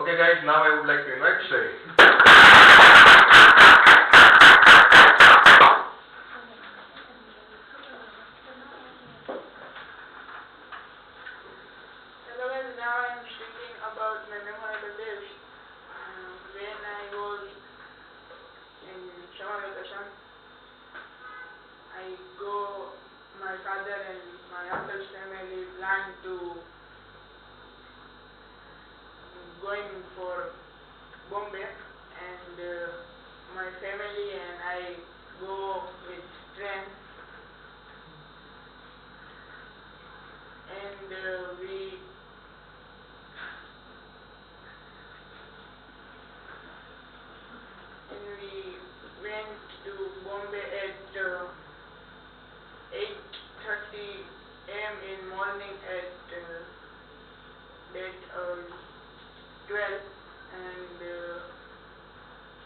Okay, guys, now I would like to invite Shrey. Hello guys, now I am speaking about my memorable days. When I was in summer vacation, my father and my uncle's family planned to going for Bombay, and my family and I go with train, and we went to Bombay at 8:30 a.m. in morning at that 12, and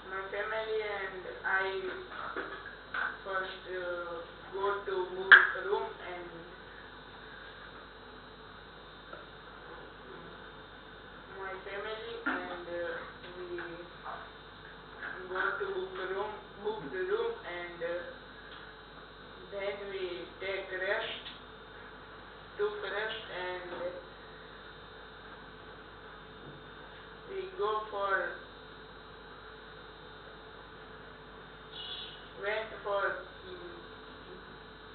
my family and I first go to book a room, and my family and we go to book the room, and then we took rest, and we went for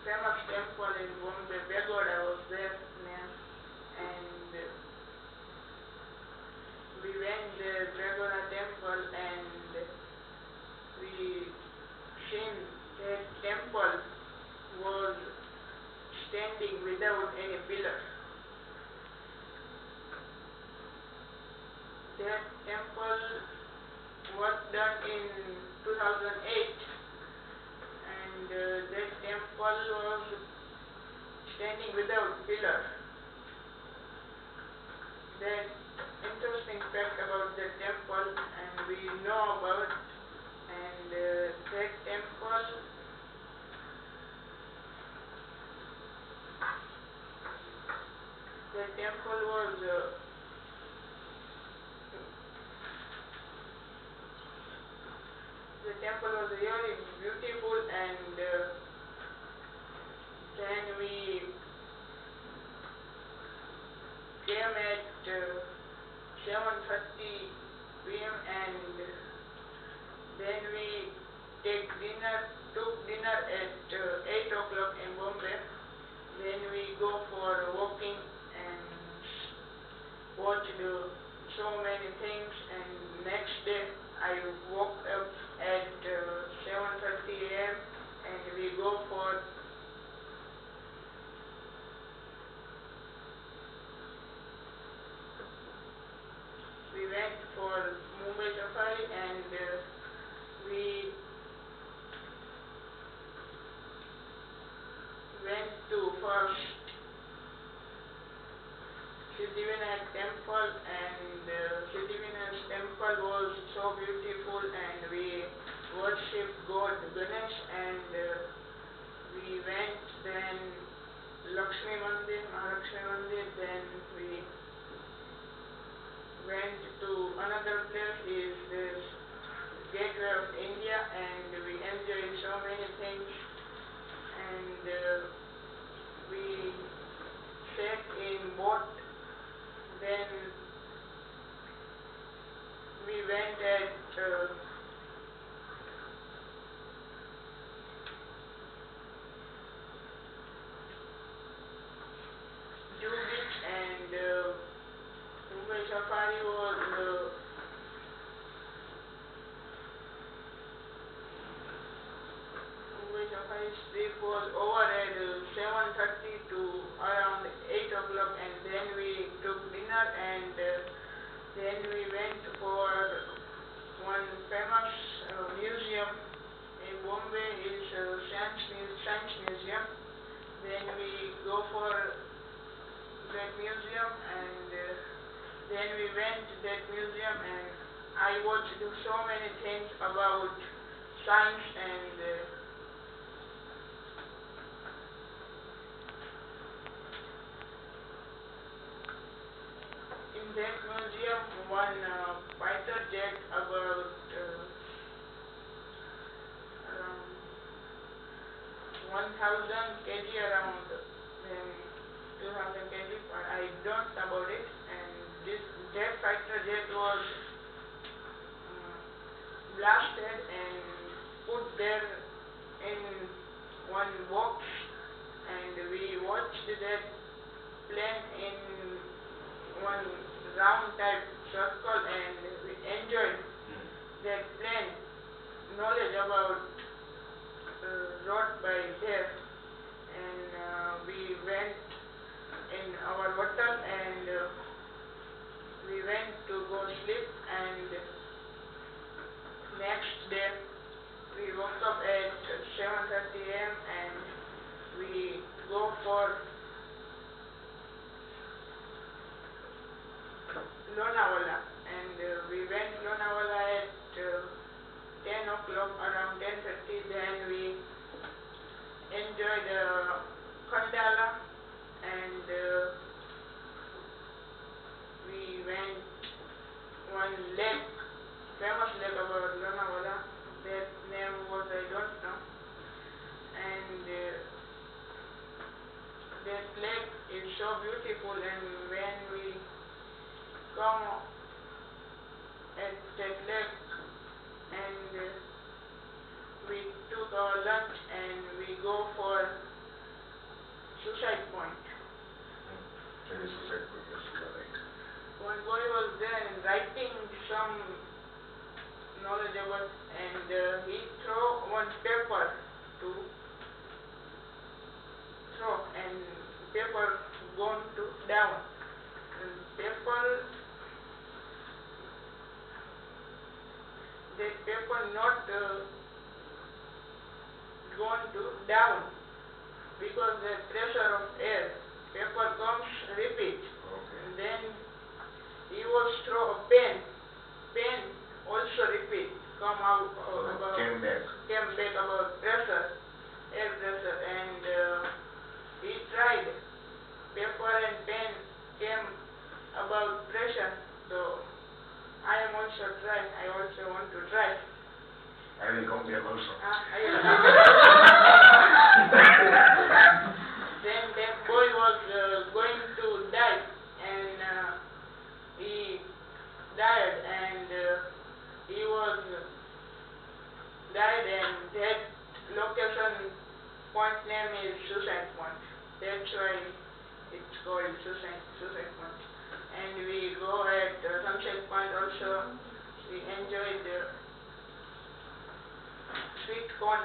famous temple in Bombay, Pagoda was there name, and we went there Pagoda temple, and we seen that temple was standing without any pillar. That temple was done in 2008, and that temple was standing without pillar. That interesting fact about the temple, and we know about, and that temple was really beautiful, and then we came at 7:30 p.m. and then we took dinner at 8 o'clock in Bombay. Then we go for walking and watched so many things, and next day I woke up at 7:30 a.m. and we went for Mumbai Safari, and we went to first Siddhivinayak temple, and Siddhivinayak temple was so beautiful, and we worshipped God Ganesh, and we went then Mahalakshmi Mandir, then we went to another place, is this Gateway of India, and we enjoyed so many things, and we sat in boat. Then we went at Jew Beach, and Mumbai Safari trip was over at 7:30 to around 8 o'clock, and then we took dinner, and then we went for one famous museum in Bombay, is Science Museum. Then we go for that museum, and then we went to that museum, and I watched so many things about science, and in that museum, one fighter jet about around 1000 kg, around 2000 kg, but I don't know about it. And this jet fighter jet was blasted and put there in one box, and we watched that plane in one round type circle, and we enjoyed that plane knowledge about road by there. And we went in our hotel, and we went to go sleep, and next day we woke up at 7:30 a.m. and we go for Lonavala, and we went Lonavala at 10 o'clock, around 10:30. Then we enjoyed Khandala, and we went one lake, famous lake about Lonavala. That name was, I don't know. And that lake is so beautiful, and when we come at that lake, and we took our lunch, and we go for Suicide Point. Maybe suicide point, yes, you are right. One boy was there and writing some knowledgeable, and he throw one paper to throw, and paper gone to down, and that paper not gone to down, because the pressure of air, paper comes repeat. Okay. And then he was throw a pen also repeat, come out about, Came back. About pressure, air pressure, and he tried. Paper and pen came about pressure, so I am also trying. I also want to try. I will come back also. Then that boy was going to die, and he died, and he was died, and that location point name is Suicide Point. That's why it's called Suicide Point. And we go at Sunset Point also. We enjoyed the sweet corn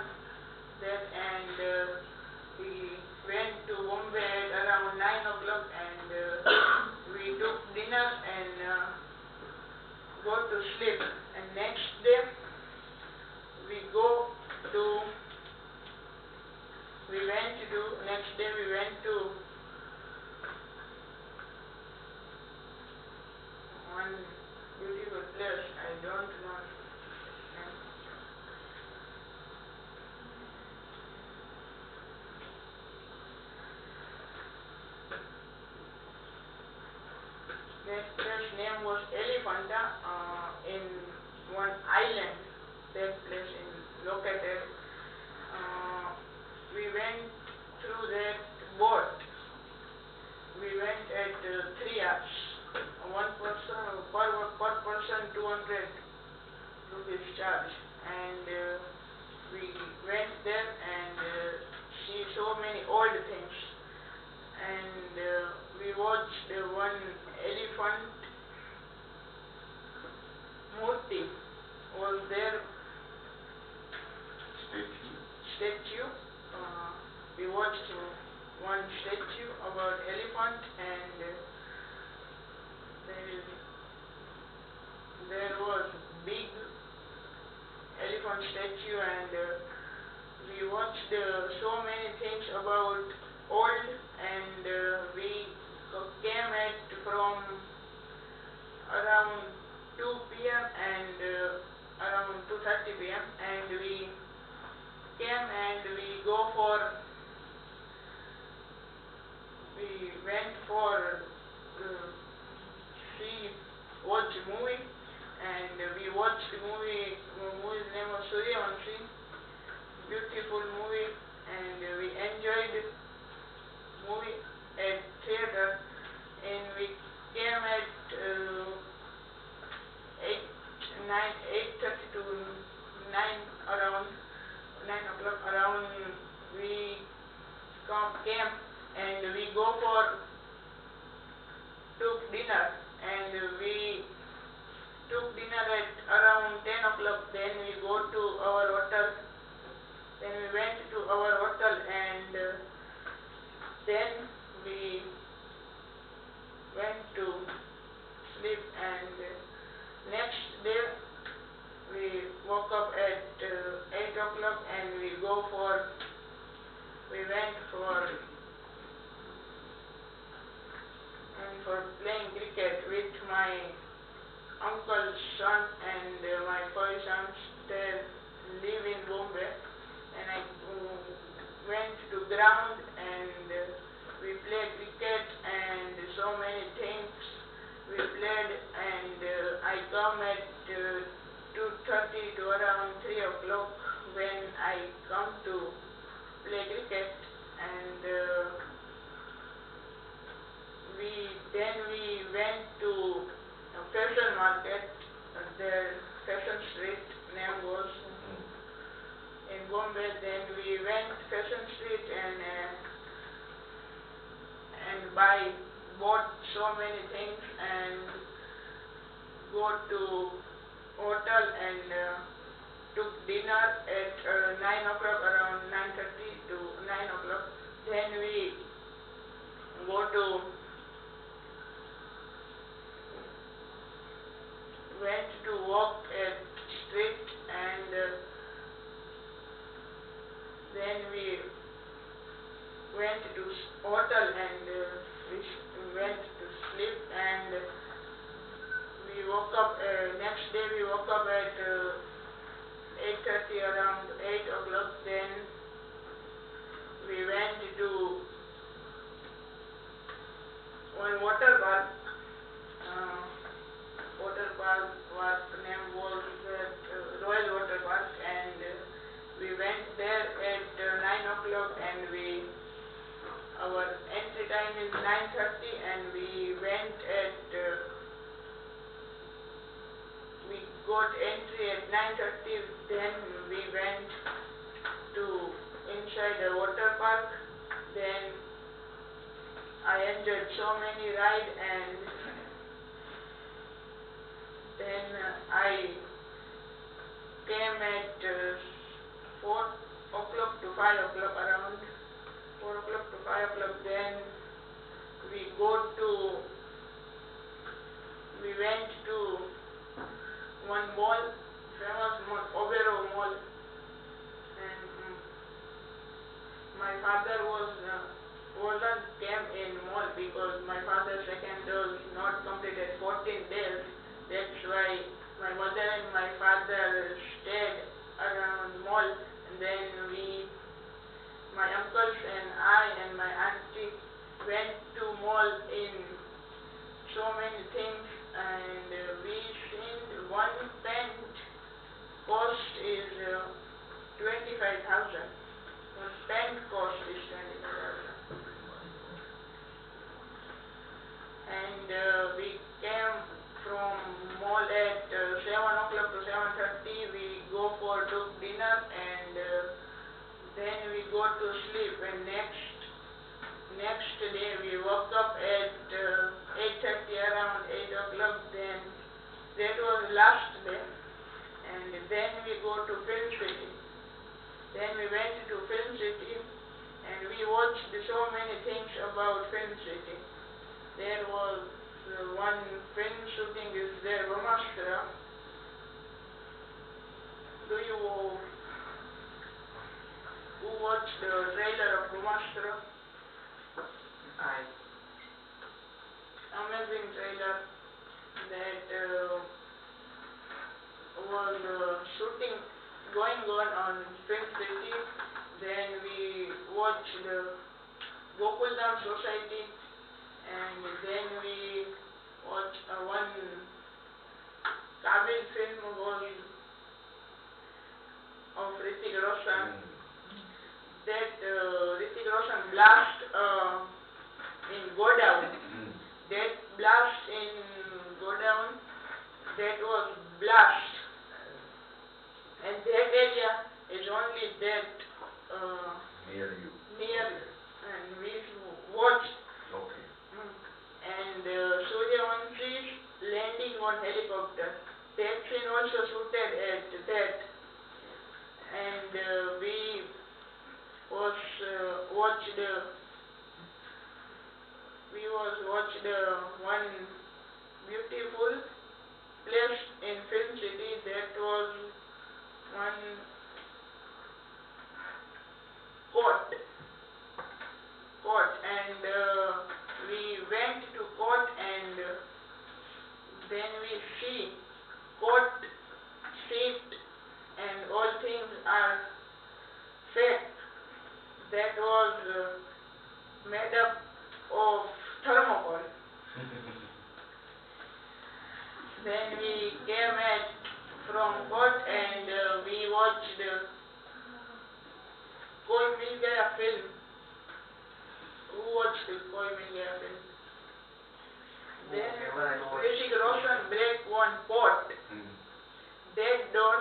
there, and we went to Bombay at around 9 o'clock, and we took dinner and go to sleep. And next day we went to one beautiful place. I don't know. That place name was Elephanta, in one island. That place is located. We went through that boat. We went at 3 hours. One person per person 200 rupees charge, and we went there and see so many old things, and we watched one elephant murti was there, statue. We watched one statue about elephant, and there was big elephant statue, and we watched so many things about old, and we came at from around 2 p.m. and around 2:30 p.m. and we came and we went for watch movie, and we watched movie's name was Shrey, beautiful movie, and we enjoyed movie at theater, and we came at 8:30 to 9 around 9 o'clock around. We came and we go for took dinner, and we took dinner at around 10 o'clock. Then we go to our hotel. Then we went to our hotel, and then we went to sleep, and next day we woke up at 8 o'clock, and we went for playing cricket with my uncle's son, and my five sons. They live in Bombay, and I went to ground, and we played cricket and so many things we played, and I come at 2:30 to around 3 o'clock when I come to play cricket, and we went to a fashion market. The fashion street name was in Bombay. Then we went fashion street and bought so many things, and go to hotel, and took dinner at 9 o'clock, around 9:30 to 9 o'clock. Then we went to walk at street, and then we went to hotel, and we went to sleep, and we woke up next day. We woke up at 8:30, around 8 o'clock. Then we went to one water park. Water park name was Royal Water Park, and we went there at 9 o'clock, and our entry time is 9:30, and we got entry at 9:30. Then we went to inside the water park. Then I enjoyed so many rides, and then I came at 4 o'clock to 5 o'clock, around 4 o'clock to 5 o'clock. Then we went to one mall, famous mall, Overo Mall, and my father wasn't came in mall because my father's second dose not completed 14 days. That's why my mother and my father stayed around mall, and then my uncles and I and my auntie went to mall in so many things, and we seen one pant cost is 25,000. One pant cost is 25,000. And we came from mall at 7 o'clock to 7:30. We go for dinner, and then we go to sleep. And next day we woke up at 8:30, around 8 o'clock. Then that was last day, and then we go to Film City. Then we went to Film City, and we watched so many things about Film City. There was one film shooting is there, Brahmastra. Who watched the trailer of Brahmastra? Amazing trailer that was shooting going on Film City. Then we watched the Gokuldam Society, and then we watched one Kabil film was of Hrithik Roshan. That Hrithik Roshan blast in Godown. That blast in Godown, that was blast. And that area is only that Near you. near, and we watched. Okay. And Suryavanshi landing on helicopter. That scene also shooted at that. And we watched one beautiful place in Film City. That was one court, and we went to court, and then we see court seat and all things are fake. That was made up of thermocol. Then we came from court, and we watched Koi Mil Gaya film. Who watched Koi Mil Gaya film? Then Hrithik Roshan break one pot. That door,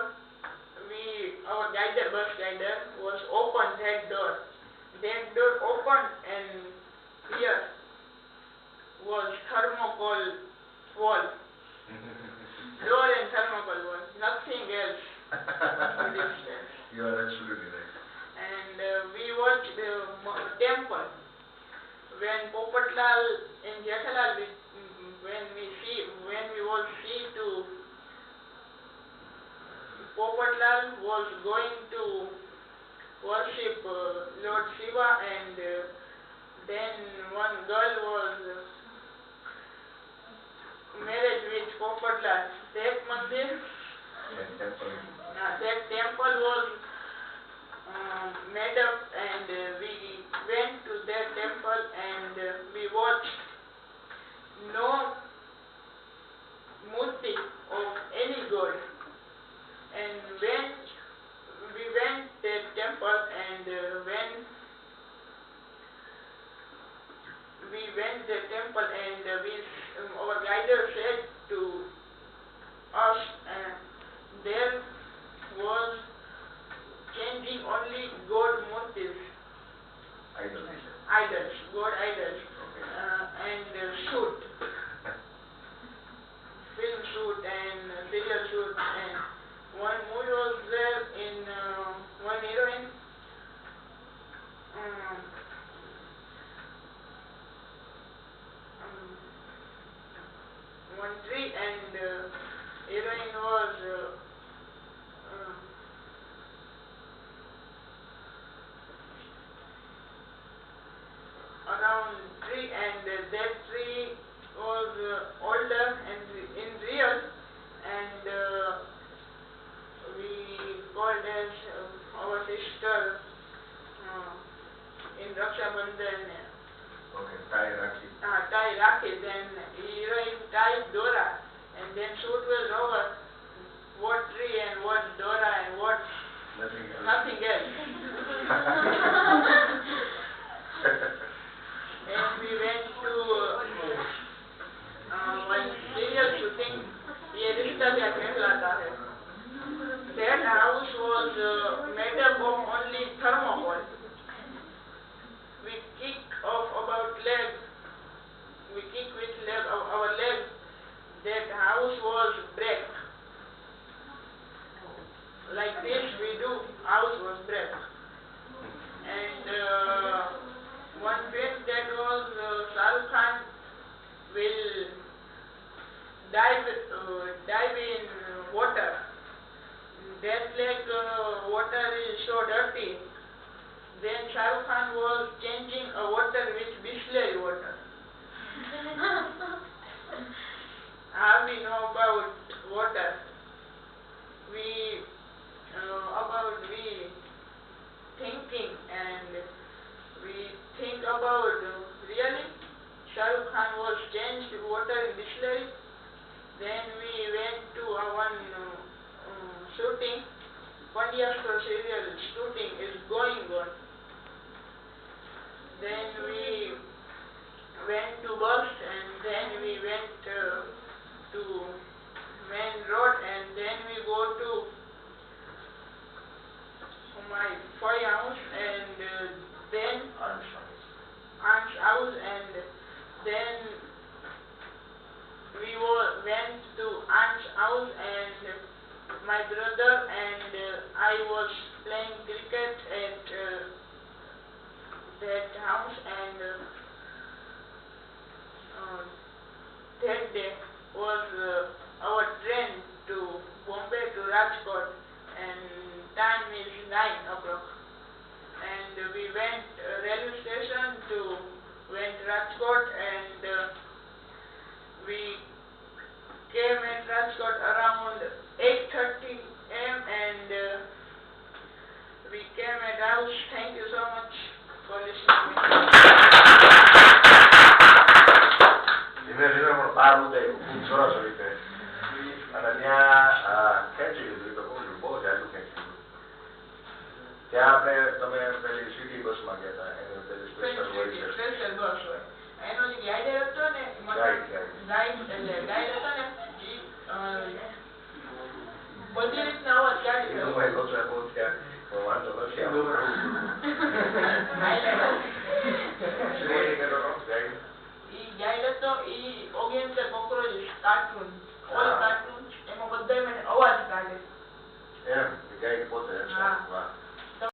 our bus guider was open that door. That door opened, and here was thermocol wall. Door and thermocol wall, nothing else. You are absolutely right. And we watched the temple. When Popatlal in Jethalal, when we was see to Popatlal was going to worship Lord Shiva, and then one girl was married with Popatlal. That mandir, that temple was made up, and we went to that temple, and we watched no murti of any god. And when we went that temple, and when we went the temple, and our guider said to us, there was changing only god murtis, idols, god idols, and shoot, film shoot and serial shoot, and one movie was there in one heroine, one tree, and heroine was around tree, and that tree was older and in real, and we called as our sister in Raksha Bandhan. Okay, tie Rakhi. Tie Rakhi. Then heroine tied Dora, and then shoot was over. What tree and what Dora and what nothing else. And we went to one serial shooting. ये रिश्ता क्या कहलाता है? That house was made up of only thermocol. We kick off about leg. We kick with our leg. That house was break. Like this we do. House was break. And one film that was Shahrukh Khan will dive in water. That lake water is so dirty. Then Shahrukh Khan was changing a water with Bisleri water. How we know about water? We thinking, and we think about really Shahrukh Khan was changed water in Bisleri. one shooting, Pandiyastra serial shooting is going on. Then we went to bus and then we went to main road and then we go to my boy house and then aunt's house and then we went to aunt's house and my brother and I was playing cricket at that house and that day was our train to Bombay to Rajkot and time is 9 o'clock and we went railway station to went Rajkot and we came at Rajkot around 8:30 a.m. and we came at house. Thank you so much for listening to me. ધીમે ધીમે પણ બહાર ઉતાર્યું ખૂબ સરસ રીતે અને ત્યાં ખેંચી લીધું તો બહુ જાજુ ખેંચી લીધું ત્યાં આપણે તમે પેલી સિટી બસમાં ગયા હતા એની પેલી સ્પેશિયલ હોય છે Special bus.